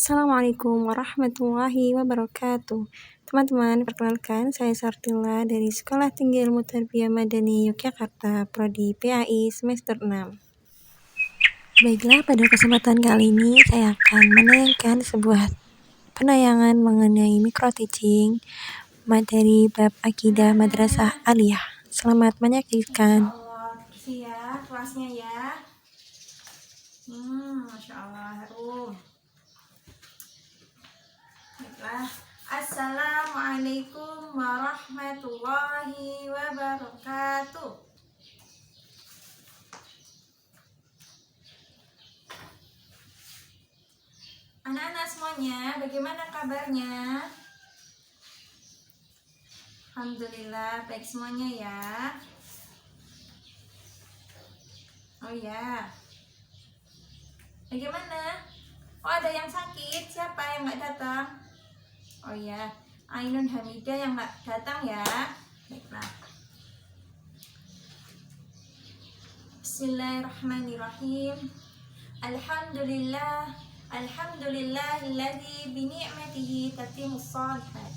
Assalamualaikum warahmatullahi wabarakatuh. Teman-teman, perkenalkan saya Sartila dari Sekolah Tinggi Ilmu Tarbiyah Madani Yogyakarta, Prodi PAI semester 6. Baiklah, pada kesempatan kali ini saya akan menayangkan sebuah penayangan mengenai micro teaching materi bab akidah madrasah aliyah. Selamat menyaksikan. Bersih ya kelasnya ya. Masya Allah, harum. Baiklah. Assalamualaikum warahmatullahi wabarakatuh. Anak-anak semuanya, bagaimana kabarnya? Alhamdulillah, baik semuanya ya. Oh ya, bagaimana? Oh, ada yang sakit? Siapa yang nggak datang? Oh ya, Ainun Hamidah yang nggak datang ya. Baiklah. Bismillahirrahmanirrahim. Alhamdulillahilladzi bi ni'matihi tatimmus shalihat.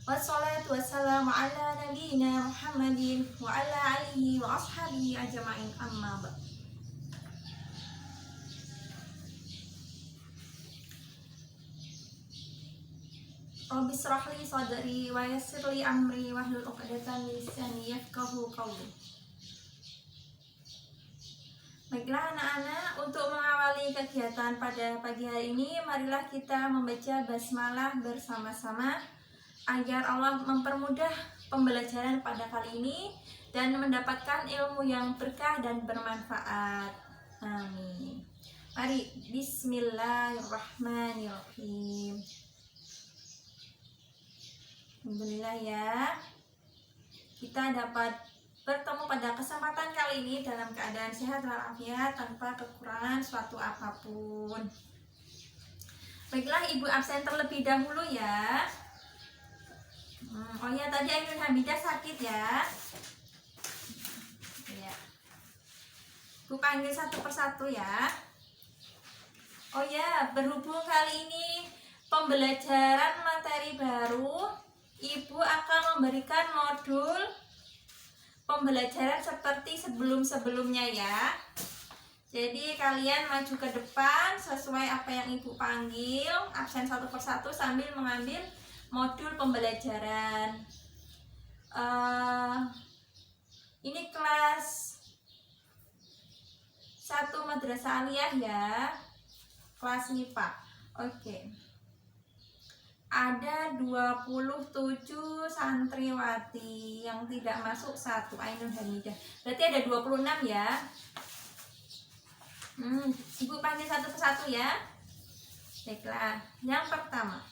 Wassalatu wassalamu ala nabiyyina Muhammadin wa ala alihi wa ashabihi ajma'in, amma ba'd. Rabbi shrah li sadri wa yassir li amri wahlul 'uqdatam min lisani yafqahu qawli. Baiklah anak-anak, untuk mengawali kegiatan pada pagi hari ini, marilah kita membaca basmalah bersama-sama agar Allah mempermudah pembelajaran pada kali ini dan mendapatkan ilmu yang berkah dan bermanfaat. Amin. Mari, bismillahirrahmanirrahim. Alhamdulillah ya, kita dapat bertemu pada kesempatan kali ini dalam keadaan sehat walafiat tanpa kekurangan suatu apapun. Baiklah, ibu absen terlebih dahulu ya. Oh ya, tadi Ainun Hamidah sakit ya. Ya. Bu panggil satu persatu ya. Oh ya, berhubung kali ini pembelajaran materi baru, ibu akan memberikan modul pembelajaran seperti sebelum-sebelumnya ya. Jadi kalian maju ke depan sesuai apa yang ibu panggil, absen satu persatu sambil mengambil modul pembelajaran. Ini kelas 1 Madrasah Aliyah ya, kelas MIPA. Oke. Ada 27 santriwati yang tidak masuk 1, Ainun Hamidah. Berarti ada 26 ya. Ibu panggil satu persatu ya. Baiklah, yang pertama.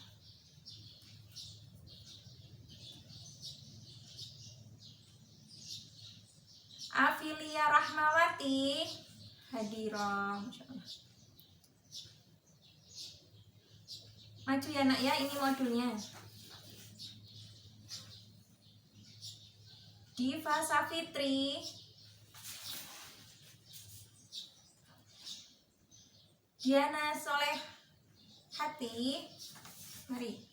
Afilia Rahmawati hadirah. Maju ya nak ya, ini modulnya. Diva Safitri, Diana Soleh Hati, mari.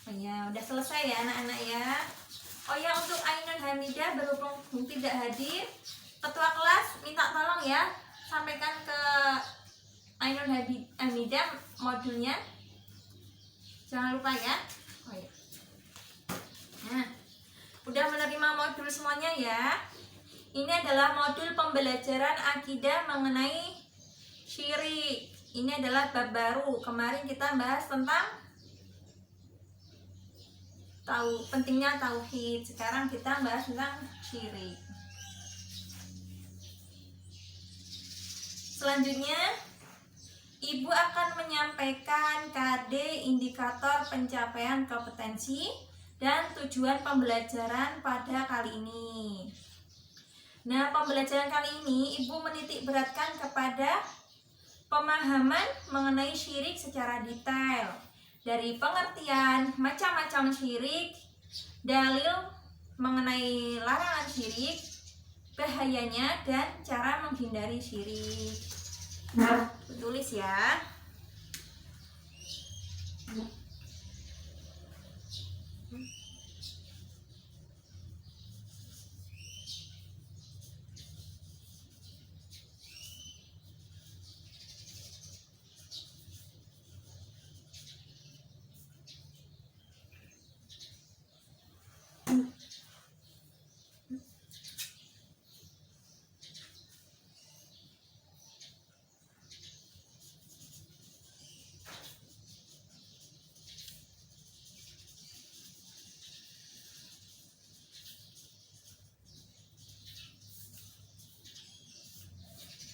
Oh ya, udah selesai ya anak-anak ya. Oh ya, untuk Ainun Hamidah berhubung tidak hadir, ketua kelas minta tolong ya, sampaikan ke Ainun Hamidah modulnya. Jangan lupa ya. Oh ya. Nah, udah menerima modul semuanya ya. Ini adalah modul pembelajaran akidah mengenai syirik. Ini adalah bab baru. Kemarin kita bahas tentang pentingnya tauhid. Sekarang kita bahas tentang syirik. Selanjutnya, ibu akan menyampaikan KD indikator pencapaian kompetensi dan tujuan pembelajaran pada kali ini. Nah, pembelajaran kali ini ibu menitik beratkan kepada pemahaman mengenai syirik secara detail, dari pengertian macam-macam syirik, dalil mengenai larangan syirik, bahayanya, dan cara menghindari syirik. Tulis ya.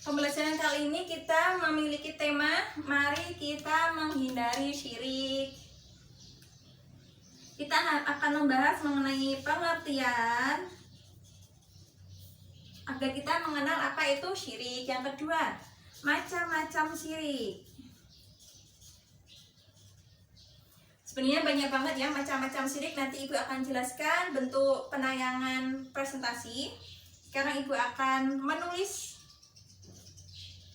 Pembelajaran kali ini kita memiliki tema mari kita menghindari syirik. Kita akan membahas mengenai pengertian agar kita mengenal apa itu syirik. Yang kedua, macam-macam syirik. Sebenarnya banyak banget ya macam-macam syirik. Nanti Ibu akan jelaskan bentuk penayangan presentasi. Sekarang Ibu akan menulis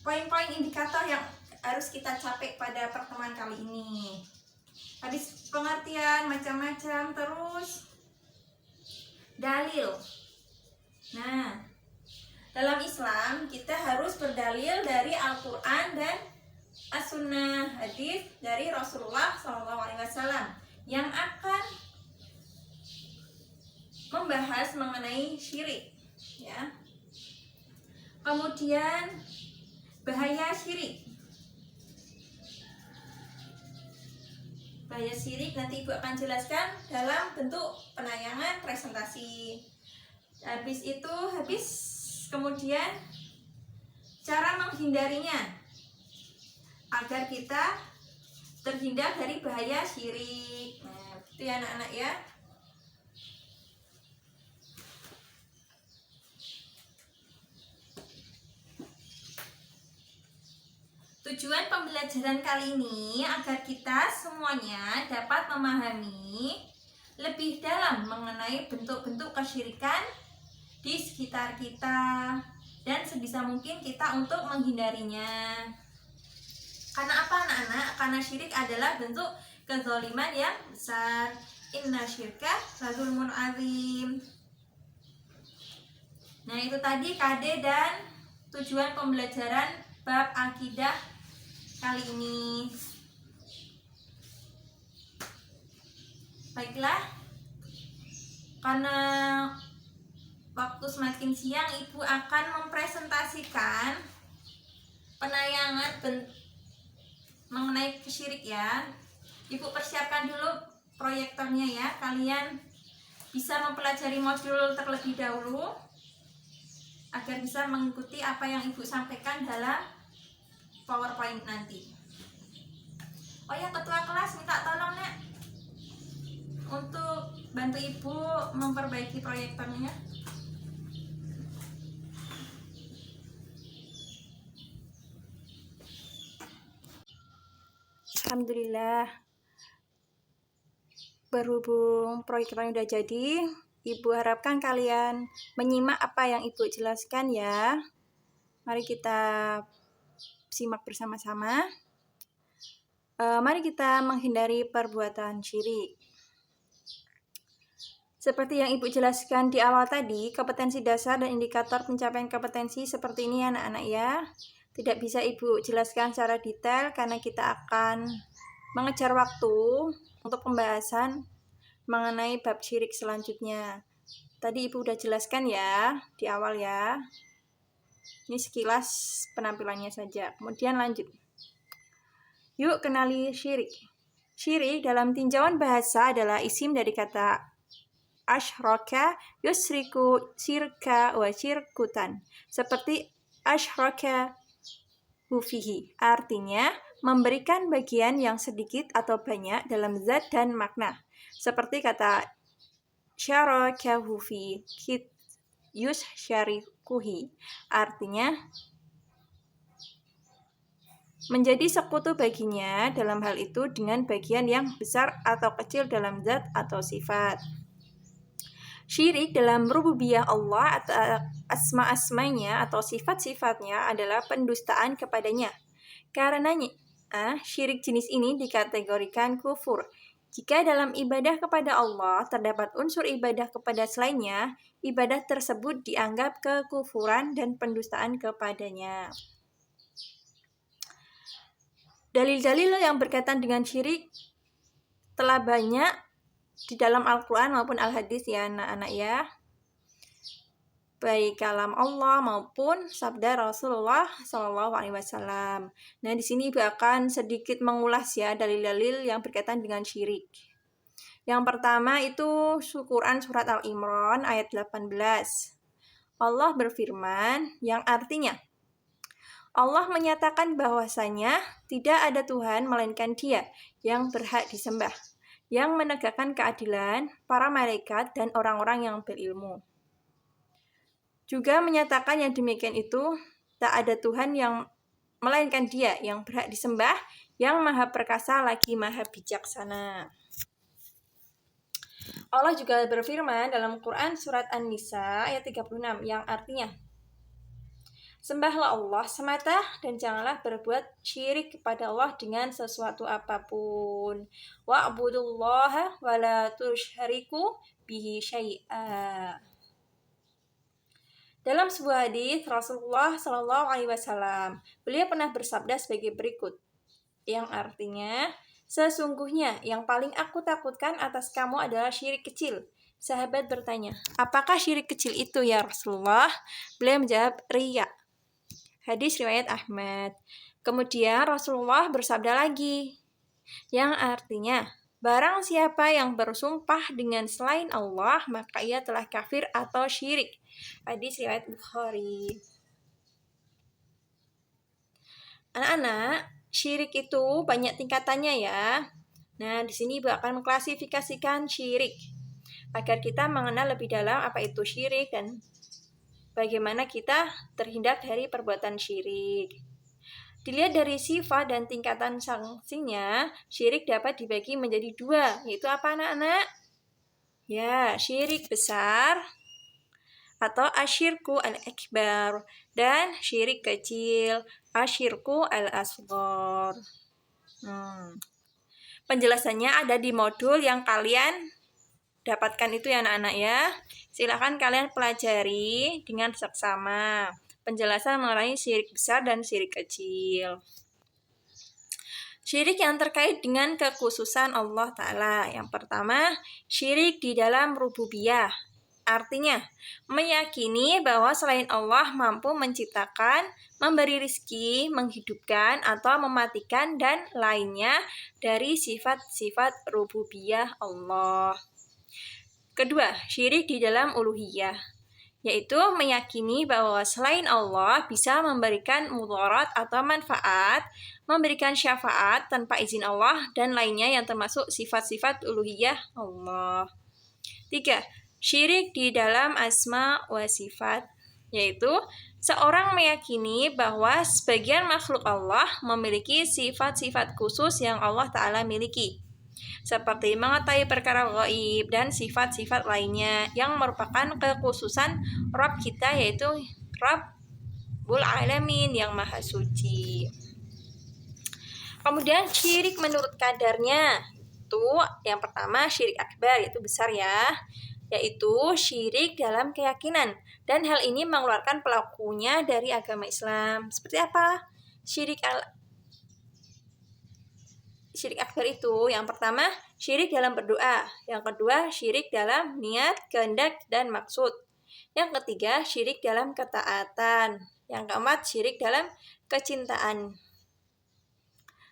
poin-poin indikator yang harus kita capai pada pertemuan kali ini. Habis pengertian macam-macam, terus dalil. Nah, dalam Islam kita harus berdalil dari Al-Quran dan As-Sunnah, hadis dari Rasulullah SAW yang akan membahas mengenai syirik, ya. Kemudian bahaya syirik. Bahaya syirik nanti Ibu akan jelaskan dalam bentuk penayangan presentasi. Habis kemudian cara menghindarinya agar kita terhindar dari bahaya syirik. Nah, itu ya anak-anak ya. Tujuan pembelajaran kali ini agar kita semuanya dapat memahami lebih dalam mengenai bentuk-bentuk kesyirikan di sekitar kita dan sebisa mungkin kita untuk menghindarinya. Karena apa anak-anak? Karena syirik adalah bentuk kezaliman yang besar. Inna syirka lazulmun azim. Nah, itu tadi KD dan tujuan pembelajaran bab akidah kali ini. Baiklah, karena waktu semakin siang, Ibu akan mempresentasikan penayangan mengenai syirik ya. Ibu persiapkan dulu proyektornya ya. Kalian bisa mempelajari modul terlebih dahulu agar bisa mengikuti apa yang Ibu sampaikan dalam PowerPoint nanti. Oh ya, ketua kelas minta tolong Nek untuk bantu Ibu memperbaiki proyektornya. Alhamdulillah, berhubung proyektornya udah jadi, Ibu harapkan kalian menyimak apa yang Ibu jelaskan ya. Mari kita simak bersama-sama. Mari kita menghindari perbuatan syirik. Seperti yang Ibu jelaskan di awal tadi, kompetensi dasar dan indikator pencapaian kompetensi seperti ini anak-anak ya. Tidak bisa Ibu jelaskan secara detail karena kita akan mengejar waktu untuk pembahasan mengenai bab syirik selanjutnya. Tadi Ibu udah jelaskan ya di awal ya. Ini sekilas penampilannya saja. Kemudian lanjut. Yuk kenali syirik. Syirik dalam tinjauan bahasa adalah isim dari kata asyraka yusriku syirka wa syirkutan. Seperti asyraka hufihi. Artinya memberikan bagian yang sedikit atau banyak dalam zat dan makna. Seperti kata syaraka hufi yus syarikuhi. Artinya menjadi sekutu baginya dalam hal itu dengan bagian yang besar atau kecil dalam zat atau sifat. Syirik dalam rububiyah Allah atau asma-asmanya atau sifat-sifatnya adalah pendustaan kepadanya. Karenanya, syirik jenis ini dikategorikan kufur. Jika dalam ibadah kepada Allah terdapat unsur ibadah kepada selainnya, ibadah tersebut dianggap kekufuran dan pendustaan kepadanya. Dalil-dalil yang berkaitan dengan syirik telah banyak di dalam Al-Quran maupun Al-Hadis ya anak-anak ya. Baik kalam Allah maupun sabda Rasulullah SAW. Nah, di sini Ibu akan sedikit mengulas ya dalil-dalil yang berkaitan dengan syirik. Yang pertama itu Quran surat Al-Imran ayat 18. Allah berfirman yang artinya, Allah menyatakan bahwasanya tidak ada Tuhan melainkan Dia yang berhak disembah, yang menegakkan keadilan, para malaikat dan orang-orang yang berilmu. Juga menyatakan yang demikian itu tak ada Tuhan yang melainkan Dia yang berhak disembah, yang maha perkasa lagi maha bijaksana. Allah juga berfirman dalam Quran surat An-Nisa ayat 36 yang artinya, sembahlah Allah semata dan janganlah berbuat syirik kepada Allah dengan sesuatu apapun. Wa'budullaha wa la tusyriku bihi syai'a. Dalam sebuah hadis Rasulullah SAW, beliau pernah bersabda sebagai berikut, yang artinya, sesungguhnya yang paling aku takutkan atas kamu adalah syirik kecil. Sahabat bertanya, apakah syirik kecil itu ya Rasulullah? Beliau menjawab, riya. Hadis riwayat Ahmad. Kemudian Rasulullah bersabda lagi, yang artinya, barang siapa yang bersumpah dengan selain Allah, maka ia telah kafir atau syirik. Hadis riwayat Bukhari. Anak-anak, syirik itu banyak tingkatannya ya. Nah, di sini Ibu akan mengklasifikasikan syirik agar kita mengenal lebih dalam apa itu syirik dan bagaimana kita terhindar dari perbuatan syirik. Dilihat dari sifat dan tingkatan sanksinya, syirik dapat dibagi menjadi dua, yaitu apa anak-anak? Ya, syirik besar atau asyirku al-akbar dan syirik kecil, asyirku al-asghar. Penjelasannya ada di modul yang kalian dapatkan itu ya anak-anak ya. Silakan kalian pelajari dengan seksama penjelasan mengenai syirik besar dan syirik kecil. Syirik yang terkait dengan kekhususan Allah Ta'ala. Yang pertama, syirik di dalam rububiyah. Artinya, meyakini bahwa selain Allah mampu menciptakan, memberi rizki, menghidupkan, atau mematikan, dan lainnya dari sifat-sifat rububiyah Allah. Kedua, syirik di dalam uluhiyah, yaitu meyakini bahwa selain Allah bisa memberikan mudarat atau manfaat, memberikan syafaat tanpa izin Allah, dan lainnya yang termasuk sifat-sifat uluhiyah Allah. Tiga, syirik di dalam asma wa sifat, yaitu seorang meyakini bahwa sebagian makhluk Allah memiliki sifat-sifat khusus yang Allah Ta'ala miliki, seperti mengetahui perkara gaib dan sifat-sifat lainnya yang merupakan kekhususan Rabb kita, yaitu Rabbul Alamin yang maha suci. Kemudian syirik menurut kadarnya itu yang pertama syirik akbar, yaitu besar ya, yaitu syirik dalam keyakinan, dan hal ini mengeluarkan pelakunya dari agama Islam. Seperti apa? Syirik akbar itu yang pertama syirik dalam berdoa, yang kedua syirik dalam niat, kehendak, dan maksud, yang ketiga syirik dalam ketaatan, yang keempat syirik dalam kecintaan.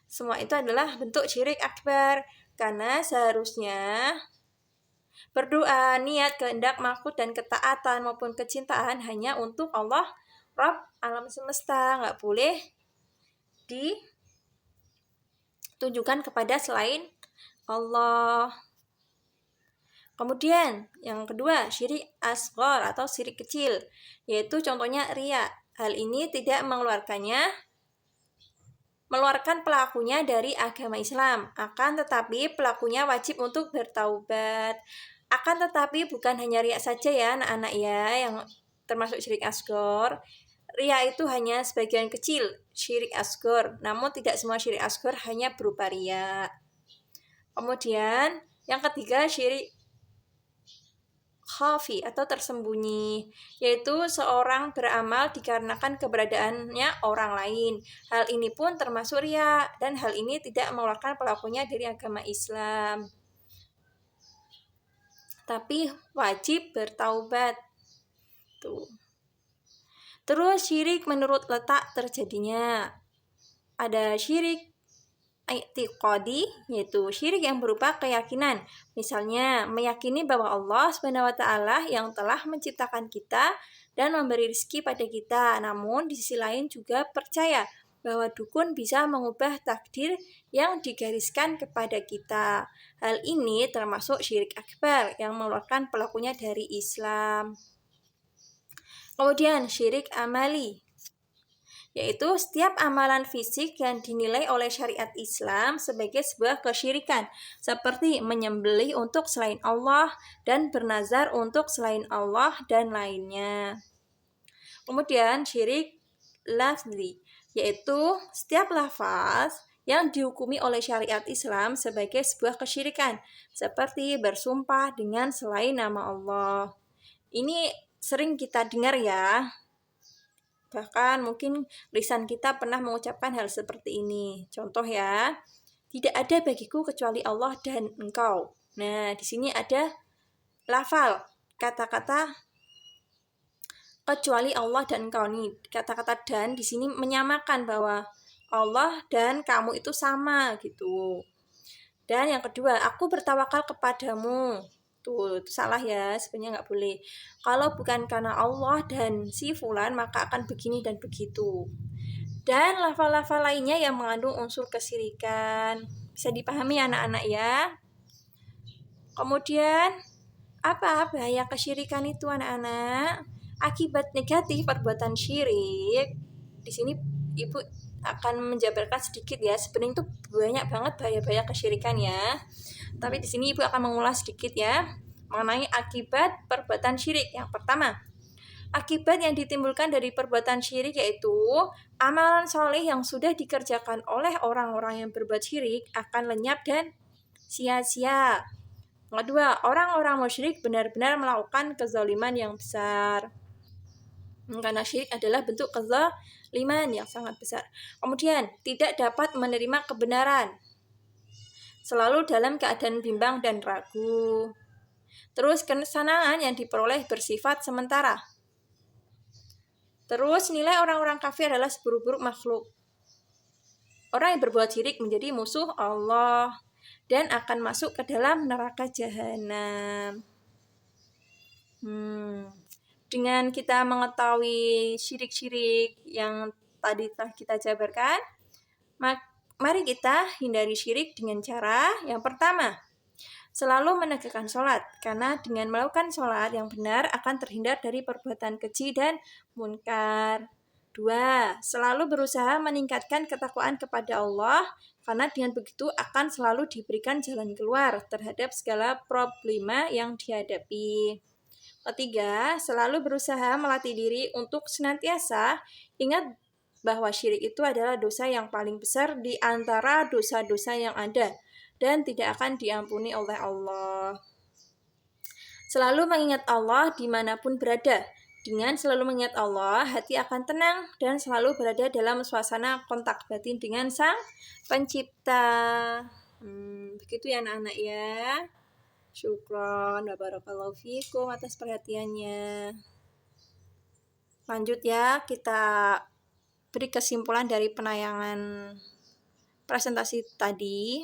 Semua itu adalah bentuk syirik akbar, karena seharusnya berdoa, niat, kehendak, maksud, dan ketaatan maupun kecintaan hanya untuk Allah, Rabb alam semesta, nggak boleh ditujukan kepada selain Allah. Kemudian yang kedua syirik asghar atau syirik kecil, yaitu contohnya riya. Hal ini tidak mengeluarkan pelakunya dari agama Islam, akan tetapi pelakunya wajib untuk bertaubat. Akan tetapi bukan hanya riya saja ya anak-anak ya yang termasuk syirik asghar. Riya itu hanya sebagian kecil syirik asghar, namun tidak semua syirik asghar hanya berupa riya. Kemudian yang ketiga syirik khafi atau tersembunyi, yaitu seorang beramal dikarenakan keberadaannya orang lain. Hal ini pun termasuk riya dan hal ini tidak mengeluarkan pelakunya dari agama Islam. Tapi wajib bertaubat. Tuh. Terus syirik menurut letak terjadinya. Ada syirik i'tiqadi, yaitu syirik yang berupa keyakinan. Misalnya, meyakini bahwa Allah SWT yang telah menciptakan kita dan memberi rezeki pada kita. Namun, di sisi lain juga percaya bahwa dukun bisa mengubah takdir yang digariskan kepada kita. Hal ini termasuk syirik akbar yang mengeluarkan pelakunya dari Islam. Kemudian, syirik amali, yaitu setiap amalan fisik yang dinilai oleh syariat Islam sebagai sebuah kesyirikan, seperti menyembelih untuk selain Allah dan bernazar untuk selain Allah dan lainnya. Kemudian syirik lafzi, yaitu setiap lafaz yang dihukumi oleh syariat Islam sebagai sebuah kesyirikan, seperti bersumpah dengan selain nama Allah. Ini sering kita dengar ya. Bahkan mungkin lisan kita pernah mengucapkan hal seperti ini. Contoh ya, tidak ada bagiku kecuali Allah dan engkau. Nah, di sini ada lafal, kata-kata kecuali Allah dan engkau nih. Kata-kata dan di sini menyamakan bahwa Allah dan kamu itu sama gitu. Dan yang kedua, aku bertawakal kepadamu. Tuh, itu salah ya, sebenarnya nggak boleh. Kalau bukan karena Allah dan si fulan, maka akan begini dan begitu. Dan lafal-lafal lainnya yang mengandung unsur kesyirikan. Bisa dipahami anak-anak ya. Kemudian, apa bahaya kesyirikan itu anak-anak? Akibat negatif perbuatan syirik. Di sini Ibu akan menjabarkan sedikit ya. Sebenarnya itu banyak banget bahaya-bahaya kesyirikan ya. Tapi di sini Ibu akan mengulas sedikit ya mengenai akibat perbuatan syirik. Yang pertama, akibat yang ditimbulkan dari perbuatan syirik yaitu amalan soleh yang sudah dikerjakan oleh orang-orang yang berbuat syirik akan lenyap dan sia-sia. Yang kedua, orang-orang musyrik benar-benar melakukan kezaliman yang besar. Karena syirik adalah bentuk kezaliman yang sangat besar. Kemudian, tidak dapat menerima kebenaran, selalu dalam keadaan bimbang dan ragu. Terus kesenangan yang diperoleh bersifat sementara. Terus nilai orang-orang kafir adalah seburuk-buruk makhluk. Orang yang berbuat syirik menjadi musuh Allah dan akan masuk ke dalam neraka jahanam. Dengan kita mengetahui syirik-syirik yang tadi telah kita jabarkan, mari kita hindari syirik dengan cara yang pertama, selalu menegakkan sholat, karena dengan melakukan sholat yang benar akan terhindar dari perbuatan keji dan munkar. 2. Selalu berusaha meningkatkan ketakwaan kepada Allah, karena dengan begitu akan selalu diberikan jalan keluar terhadap segala problema yang dihadapi. 3. Selalu berusaha melatih diri untuk senantiasa ingat bahwa syirik itu adalah dosa yang paling besar di antara dosa-dosa yang ada dan tidak akan diampuni oleh Allah. Selalu mengingat Allah dimanapun berada. Dengan selalu mengingat Allah, hati akan tenang dan selalu berada dalam suasana kontak batin dengan Sang Pencipta. Begitu ya anak-anak ya. Syukron wa barakallahu fikum atas perhatiannya. Lanjut ya, kita beri kesimpulan dari penayangan presentasi tadi.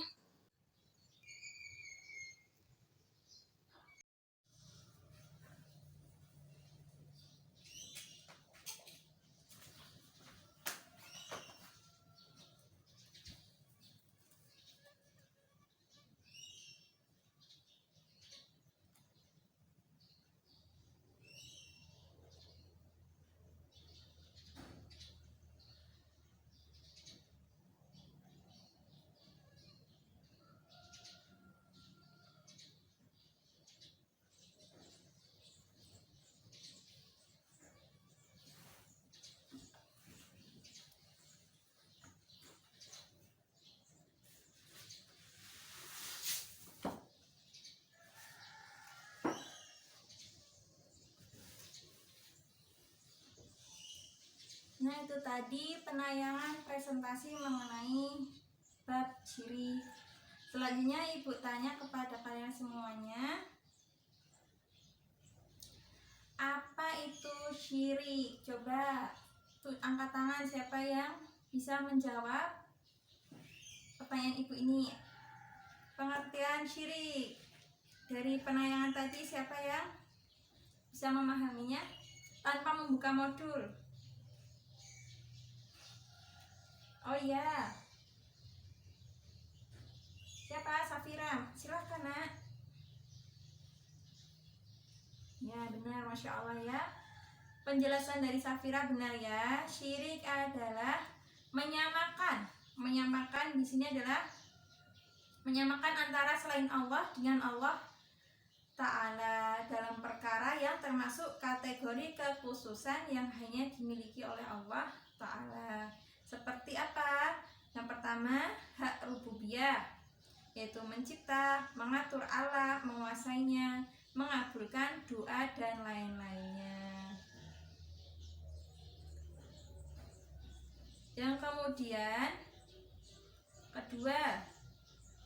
itu tadi penayangan presentasi mengenai bab syirik. Selanjutnya Ibu tanya kepada kalian semuanya, apa itu syirik? Coba angkat tangan siapa yang bisa menjawab pertanyaan Ibu ini. Pengertian syirik dari penayangan tadi, siapa yang bisa memahaminya tanpa membuka modul? Oh iya, siapa? Safira, silahkan nak. Ya benar, Masya Allah ya. Penjelasan dari Safira benar ya. Syirik adalah menyamakan di sini adalah menyamakan antara selain Allah dengan Allah Ta'ala dalam perkara yang termasuk kategori kekhususan yang hanya dimiliki oleh Allah Ta'ala. Seperti apa? Yang pertama, hak rububiyah, yaitu mencipta, mengatur alam, menguasainya, mengabulkan doa, dan lain-lainnya. Yang kemudian kedua,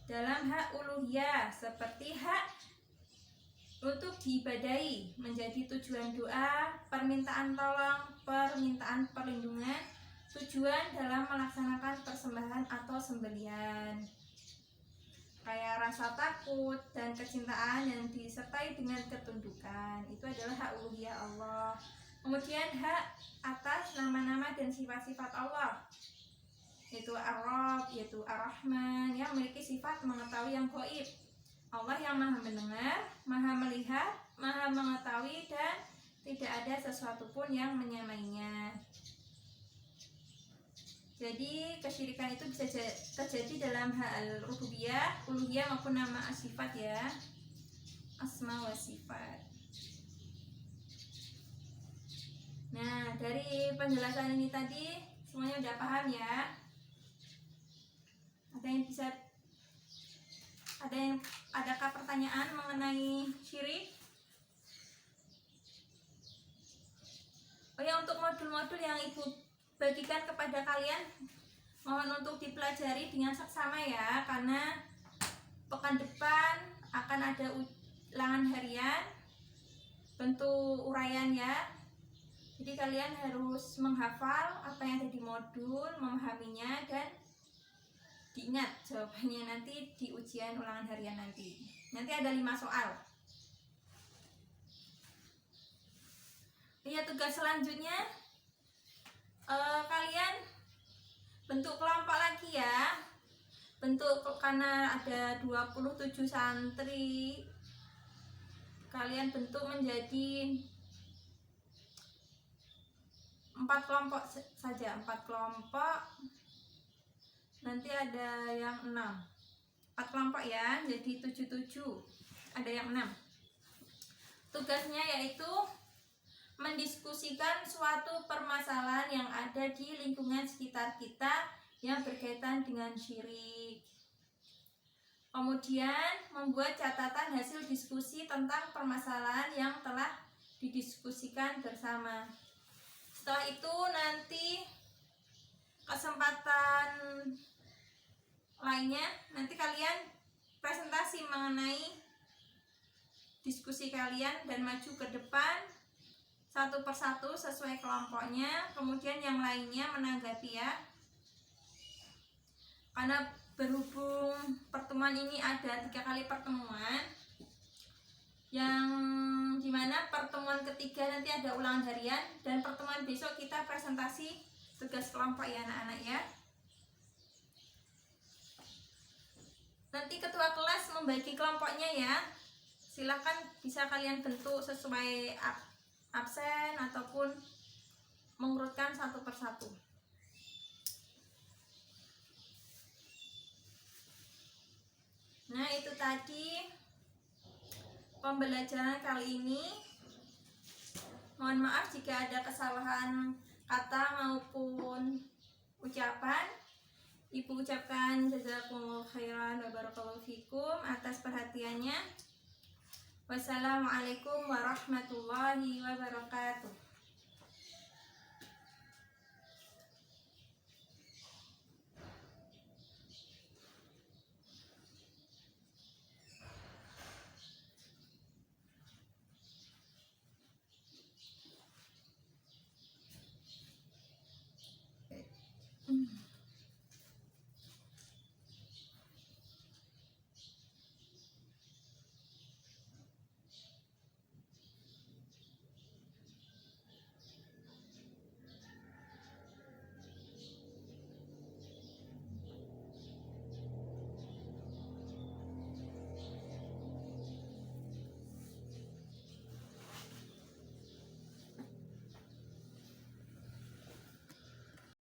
dalam hak uluhiyah, seperti hak untuk diibadahi menjadi tujuan doa, permintaan tolong, permintaan perlindungan, tujuan dalam melaksanakan persembahan atau sembelihan, kayak rasa takut dan kecintaan yang disertai dengan ketundukan, itu adalah hak uluhiyah Allah. Kemudian hak atas nama-nama dan sifat-sifat Allah, yaitu Ar-Rabb, yaitu Ar-Rahman, yang memiliki sifat mengetahui yang gaib. Allah yang maha mendengar, maha melihat, maha mengetahui, dan tidak ada sesuatu pun yang menyamainya. Jadi kesyirikan itu bisa terjadi dalam hal rububiyah, uluhiyah maupun nama sifat ya, asma wa sifat. Nah, dari penjelasan ini tadi semuanya udah paham ya? Adakah pertanyaan mengenai syirik? Oh ya, untuk modul-modul yang Ibu bagikan kepada kalian, mohon untuk dipelajari dengan seksama ya, karena pekan depan akan ada ulangan harian bentuk uraian ya. Jadi kalian harus menghafal apa yang ada di modul, memahaminya, dan diingat jawabannya nanti di ujian ulangan harian nanti. Nanti ada 5 soal. Ya, tugas selanjutnya kalian bentuk kelompok lagi ya. Karena ada 27 santri, kalian bentuk menjadi 4 kelompok saja, 4 kelompok. Nanti ada yang 6, 4 kelompok ya, jadi 77, ada yang 6. Tugasnya yaitu mendiskusikan suatu permasalahan yang ada di lingkungan sekitar kita yang berkaitan dengan syirik. Kemudian membuat catatan hasil diskusi tentang permasalahan yang telah didiskusikan bersama. Setelah itu nanti kesempatan lainnya, nanti kalian presentasi mengenai diskusi kalian dan maju ke depan satu persatu sesuai kelompoknya. Kemudian yang lainnya menanggapi ya, karena berhubung pertemuan ini ada 3 kali pertemuan, yang dimana pertemuan ketiga nanti ada ulangan harian, dan pertemuan besok kita presentasi tugas kelompok ya anak-anak ya. Nanti ketua kelas membagi kelompoknya ya, silahkan bisa kalian bentuk sesuai absen ataupun mengurutkan satu persatu. Nah, itu tadi pembelajaran kali ini. Mohon maaf jika ada kesalahan kata maupun ucapan. Ibu ucapkan jazakumullah khairan wa barakallahu fikum atas perhatiannya. Wassalamualaikum warahmatullahi wabarakatuh.